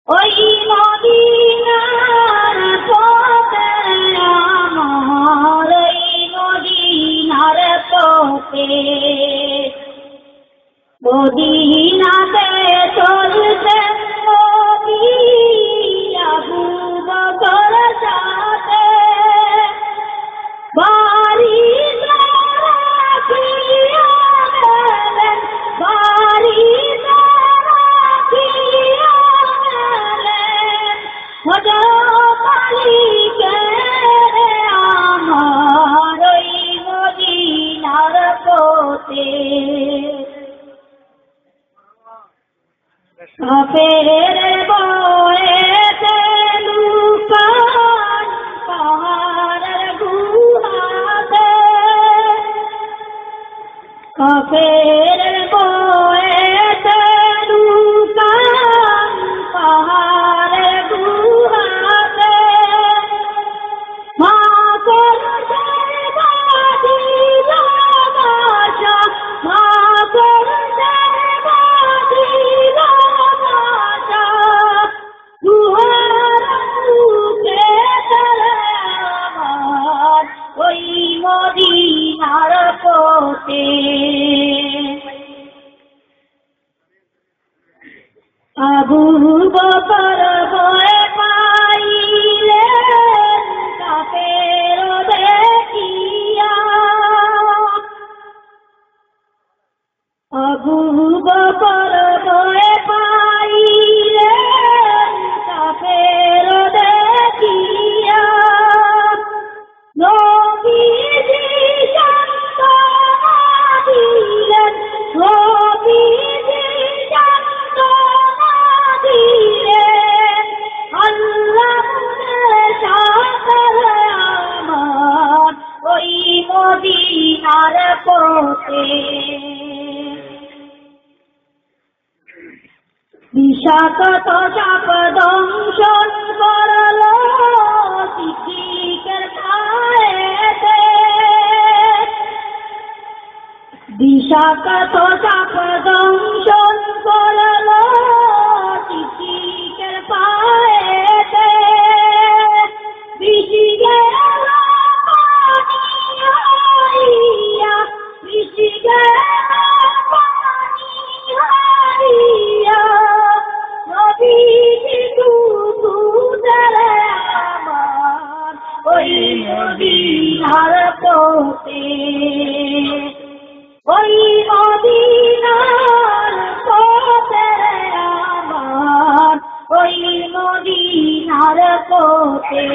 ওই মদিনার পথে আমার, ওই মদিনার পথে মদিনাতে চলতে নবী আবু বকর সাথে বাড়ি রাখিয়া গেলেন, বাড়ি রাখিয়া গেলেন মালিকের আমার, ওই মদিনার পথে কাফের বয়েতে লুকান পাহাড়ের গুহাতে, কাফের বয়েতে লুকান পাহাড়ের গুহাতে মা করতে বাঁধিল বাসা, মা করতে বাঁধিল বাসা গুহার মুখে আমার, ওই মদিনার পথে আবু বকর ভয় পাইলেন কাফের দেখিয়া, আবু বকর ভয় পাইলেন কাফের দেখিয়া নবীজি সান্ত্বনা দিলেন, নবীজি সান্ত্বনা দিলেন আল্লাহর সাথে আমার, ওই মদিনার পথে বিষাক্ত সাপ দংশন করল সিদ্দিকের পায়েতে, বিষাক্ত সাপ দংশন করল সিদ্দিকের পায়েতে বিশি গেল পানি হইয়া, বিশি গেল পানি হইয়া নবীজি দুধের আমার, ওই মদিনার পথে, ওই মদিনার পথে আমার, ওই মদিনার পথে,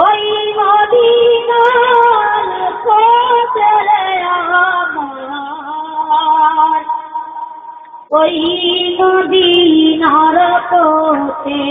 ওই মদিনার পথে আমার, ওই মদিনার পথে।